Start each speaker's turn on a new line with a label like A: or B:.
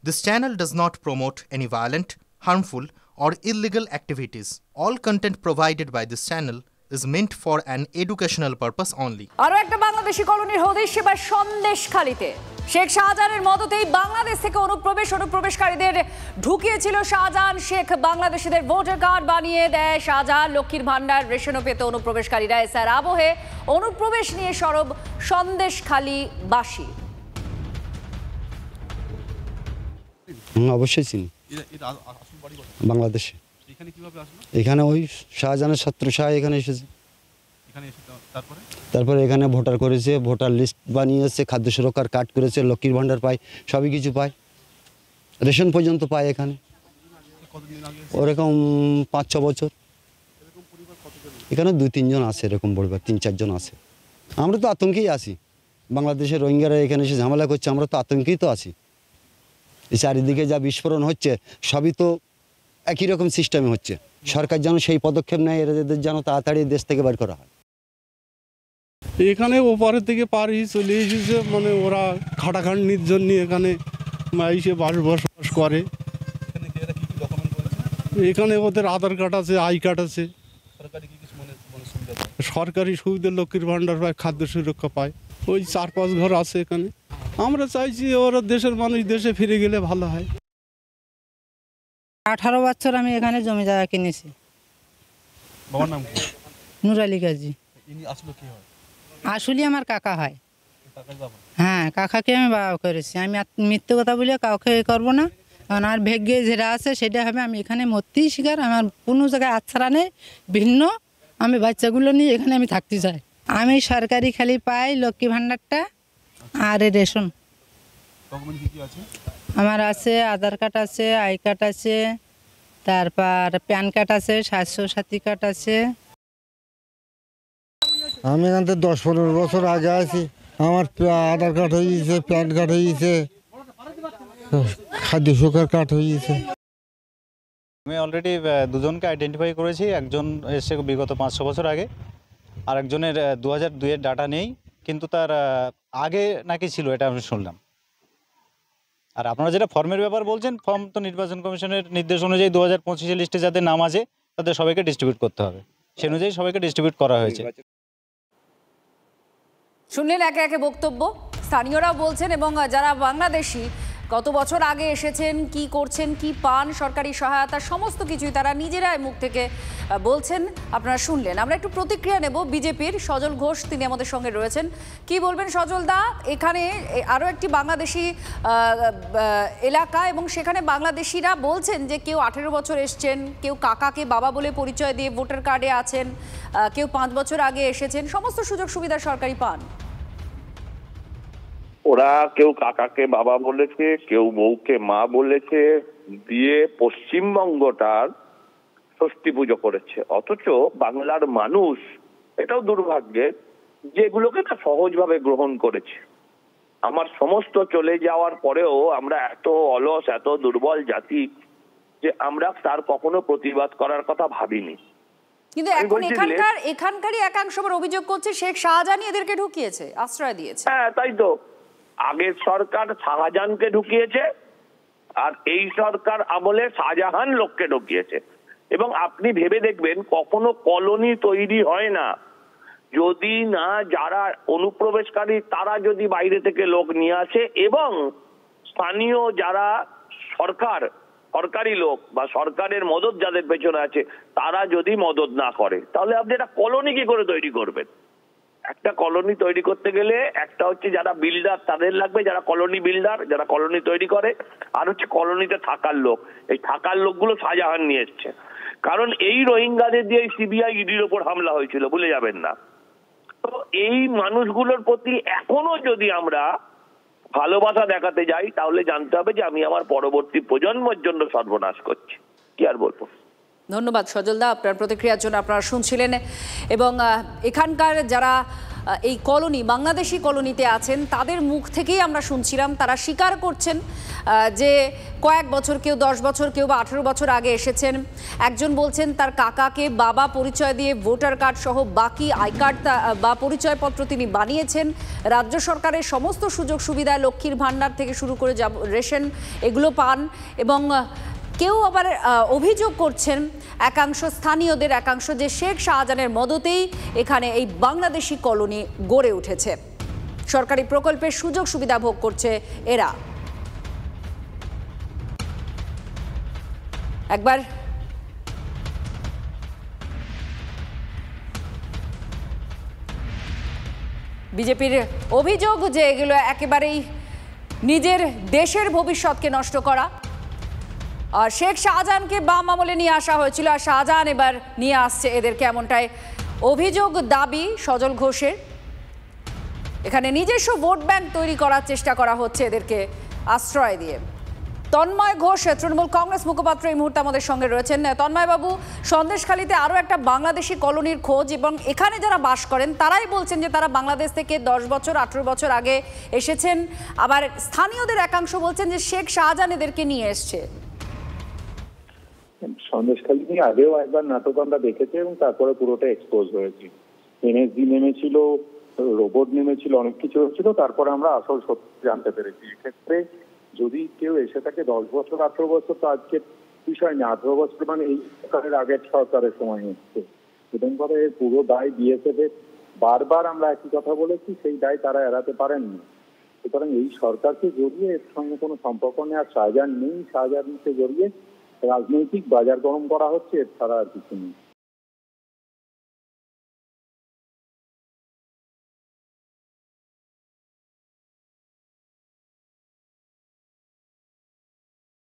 A: This channel does not promote any violent, harmful, or illegal activities. All content provided by this channel is meant for an educational purpose only.
B: আরো একটা বাংলাদেশি কলোনির হদিশ সেবার সন্দেশখালীতে শেখ শাহজাহানের মদতেই বাংলাদেশ থেকে অনুপ্রবেশকারীদের ঢুকিয়েছিল শাহজাহান শেখ। বাংলাদেশিদের ভোটার কার্ড বানিয়ে দেয় শাহজাহান। লক্ষ্মীর ভান্ডার রেশনও পেত অনুপ্রবেশকারীরা। এসআর আবহে অনুপ্রবেশ নিয়ে সরব সন্দেশখালীবাসী।
C: অবশ্যই চিনি, বাংলাদেশে। এখানে ওই শাহজাহানের ছাত্র শাহ এখানে এসেছে, তারপরে এখানে ভোটার করেছে, ভোটার লিস্ট বানিয়েছে, খাদ্য সুরক্ষার কার্ড করেছে, লক্ষ্মীর ভান্ডার পায়, সবই কিছু পায়, রেশন পর্যন্ত পায় এখানে। ওরকম 5-6 বছর এখানে 2-3 জন আছে, এরকম পরিবার 3-4 জন আছে। আমরা তো আতঙ্কেই আছি, বাংলাদেশের রোহিঙ্গারা এখানে এসে ঝামেলা করছে, আমরা তো আতঙ্কেই তো আছি। এই চারিদিকে যা বিস্ফোরণ হচ্ছে সবই তো একই রকম সিস্টেমে হচ্ছে। সরকার যেন সেই পদক্ষেপ নেয়, এদের যেন তাড়াতাড়ি দেশ থেকে বের করা হয়।
D: এখানে ওপারের থেকে পাড়ি চলে এসেছে, মানে ওরা খাটাখাটনির জন্য এখানে এসে বসবাস করে। এখানে ওদের আধার কার্ড আছে, আই কার্ড আছে, সরকারি সুবিধা, লক্ষ্মীর ভান্ডার পায়, খাদ্য সুরক্ষা পায়। ওই 4-5 ঘর আছে এখানে। আমরা চাইছি ওরা দেশের মানুষ দেশে ফিরে গেলে ভালো হয়।
E: 18 বছর আমি এখানে জমি জায়গা কিনেছি।
F: বাবার নাম কি?
E: নূর আলী গাজী।
F: ইনি আসলে কি হয়?
E: আসলে আমার কাকা হয়।
F: কাকার বাবা?
E: হ্যাঁ, কাকাকে আমি বাবা করেছি। আমি মিথ্যে কথা বলে কাউকে করবো না, কারণ আর ভাগ্যে যেটা আছে সেটা হবে। আমি এখানে মরতেই শিকার, আমার কোনো জায়গায় আচ্ছাড়া নেই। ভিন্ন আমি বাচ্চাগুলো নিয়ে এখানে আমি থাকতে চাই। আমি সরকারি খালি পাই লক্ষ্মী ভান্ডারটা আর রেশন। আমার আছে আধার কার্ড আছে, আই কার্ড আছে, তারপর প্যান কার্ড আছে, স্বাস্থ্যসাথী কার্ড আছে।
G: আমি এখান থেকে 10-15 বছর আগে আছি। আমার আধার কার্ড হয়ে গেছে, প্যান কার্ড হয়ে গেছে, খাদ্য সুরক্ষার কার্ড হয়ে গেছে।
H: আমি অলরেডি 2জনকে আইডেন্টিফাই করেছি। একজন এসে বিগত 5-6 বছর আগে, আর একজনের 2002-এর ডাটা নেই, কিন্তু তার আগে নাকি ছিল, এটা আমি শুনলাম। আর আপনারা যেটা ফর্মের ব্যাপার বলছেন, ফর্ম তো নির্বাচন কমিশনের নির্দেশ অনুযায়ী 2025 লিস্টে যাদের নাম আছে তাদের সবাইকে ডিস্ট্রিবিউট করতে হবে, সে অনুযায়ী সবাইকে ডিস্ট্রিবিউট করা হয়েছে।
B: শুনলেন একে একে বক্তব্য, স্থানীয়রাও বলছেন এবং যারা বাংলাদেশি কত বছর আগে এসেছেন, কি করছেন, কি পান, সরকারি সহায়তা, সমস্ত কিছুই তারা নিজেরাই মুখ থেকে বলছেন। আপনারা শুনলেন। আমরা একটু প্রতিক্রিয়া নেব বিজেপির সজল ঘোষ, তিনি আমাদের সঙ্গে রয়েছেন। কি বলবেন সজল দা? এখানে আরও একটি বাংলাদেশি এলাকা এবং সেখানে বাংলাদেশিরা বলছেন যে কেউ 18 বছর এসছেন, কেউ কাকাকে বাবা বলে পরিচয় দিয়ে ভোটার কার্ডে আছেন, কেউ 5 বছর আগে এসেছেন, সমস্ত সুযোগ সুবিধা সরকারি পান।
I: ওরা কেউ কাকাকে বাবা বলেছে, কেউ বউকে মা বলেছে, দিয়ে পশ্চিমবঙ্গটার ষষ্ঠী পুজো করেছে। অথচ বাংলার মানুষ, এটাও দুর্ভাগ্যের, যেগুলোকে না সহজভাবে গ্রহণ করেছে। আমার সমস্ত চলে যাওয়ার পরেও আমরা এত অলস, এত দুর্বল জাতি যে আমরা তার কখনো প্রতিবাদ করার কথা ভাবিনি।
B: কিন্তু এখন এখানকারই একাংশ অভিযোগ করছে শেখ শাহজাহান এদেরকে ঢুকিয়েছে, আশ্রয় দিয়েছে।
I: হ্যাঁ, তাই তো। আগের সরকার শাহজাহানকে ঢুকিয়েছে, আর এই সরকার আমলে শাহজাহান লোককে ঢুকিয়েছে। এবং আপনি ভেবে দেখবেন, কখনো কলোনি তৈরি হয় না যদি না যারা অনুপ্রবেশকারী তারা যদি বাইরে থেকে লোক নিয়ে আসে, এবং স্থানীয় যারা সরকারি লোক বা সরকারের মদত যাদের পেছনে আছে তারা যদি মদত না করে, তাহলে আপনি একটা কলোনি কি করে তৈরি করবেন? একটা কলোনি তৈরি করতে গেলে একটা হচ্ছে যারা বিল্ডার তাদের লাগবে, যারা কলোনি বিল্ডার, যারা কলোনি তৈরি করে, আর হচ্ছে কলোনিতে থাকার লোক। এই থাকার লোকগুলো শাহজাহান নিয়ে এসছে। কারণ এই রোহিঙ্গাদের দিয়ে সিবিআই ইডির ওপর হামলা হয়েছিল, ভুলে যাবেন না। তো এই মানুষগুলোর প্রতি এখনো যদি আমরা ভালোবাসা দেখাতে যাই, তাহলে জানতে হবে যে আমি আমার পরবর্তী প্রজন্মের জন্য সর্বনাশ করছি। কি আর বলবো।
B: ধন্যবাদ সজলদা আপনার প্রতিক্রিয়ার জন্য। আপনারা শুনছিলেন এবং এখানকার যারা এই কলোনি, বাংলাদেশি কলোনিতে আছেন, তাদের মুখ থেকেই আমরা শুনছিলাম। তারা স্বীকার করছেন যে কয়েক বছর, কেউ 10 বছর, কেউ বা 18 বছর আগে এসেছেন। একজন বলছেন তার কাকাকে বাবা পরিচয় দিয়ে ভোটার কার্ড সহ বাকি আই কার্ড বা পরিচয়পত্র তিনি বানিয়েছেন। রাজ্য সরকারের সমস্ত সুযোগ সুবিধা, লক্ষ্মীর ভাণ্ডার থেকে শুরু করে রেশন এগুলো পান। এবং কেউ আবার অভিযোগ করছেন একাংশ স্থানীয়দের একাংশ যে শেখ শাহজাহানের মদতেই এখানে এই বাংলাদেশি কলোনি গড়ে উঠেছে। সরকারি প্রকল্পের সুযোগ সুবিধা ভোগ করছে এরা। একবার বিজেপির অভিযোগ যে এগুলো একেবারেই নিজের দেশের ভবিষ্যৎকে নষ্ট করা। আর শেখ শাহজাহানকে বাম আমলে নিয়ে আসা হয়েছিল, আর শাহজাহান এবার নিয়ে আসছে এদেরকে, এমনটাই অভিযোগ দাবি সজল ঘোষের। এখানে নিজস্ব ভোট ব্যাংক তৈরি করার চেষ্টা করা হচ্ছে এদেরকে আশ্রয় দিয়ে। তন্ময় ঘোষ, তৃণমূল কংগ্রেস মুখপাত্র, এই মুহূর্তে আমাদের সঙ্গে রয়েছেন। তন্ময় বাবু, সন্দেশখালীতে আরও একটা বাংলাদেশি কলোনির খোঁজ, এবং এখানে যারা বাস করেন তারাই বলছেন যে তারা বাংলাদেশ থেকে 10 বছর 18 বছর আগে এসেছেন। আবার স্থানীয়দের একাংশ বলছেন যে শেখ শাহজাহান এদেরকে নিয়ে এসছে।
J: সন্দেশখালী নিয়ে আগেও একবার নাটক আমরা দেখেছি এবং তারপরে পুরোটা এক্সপোজ হয়েছে। এনএসজি নেমেছিল, রোবট নেমেছিল, অনেক কিছু হচ্ছিল, তারপরে আমরা আসল সত্যি জানতে পেরেছি। এক্ষেত্রে যদি কেউ এসে থাকে 10 বছর 18 বছর, তো আজকের বিষয় না। 18 বছর মানে এই সরকারের আগের সরকারের সময় হচ্ছে, এবং করে পুরো দায় বিএসএফ এর। বারবার আমরা একই কথা বলেছি, সেই দায় তারা এড়াতে পারেননি। সুতরাং এই সরকারকে জড়িয়ে এর সঙ্গে কোনো সম্পর্ক নেই। আর শাহজাহান নেই, শাহজাহানকে জড়িয়ে রাজনৈতিক বাজার গরম করা হচ্ছে, এর ছাড়া আর কিছু নেই।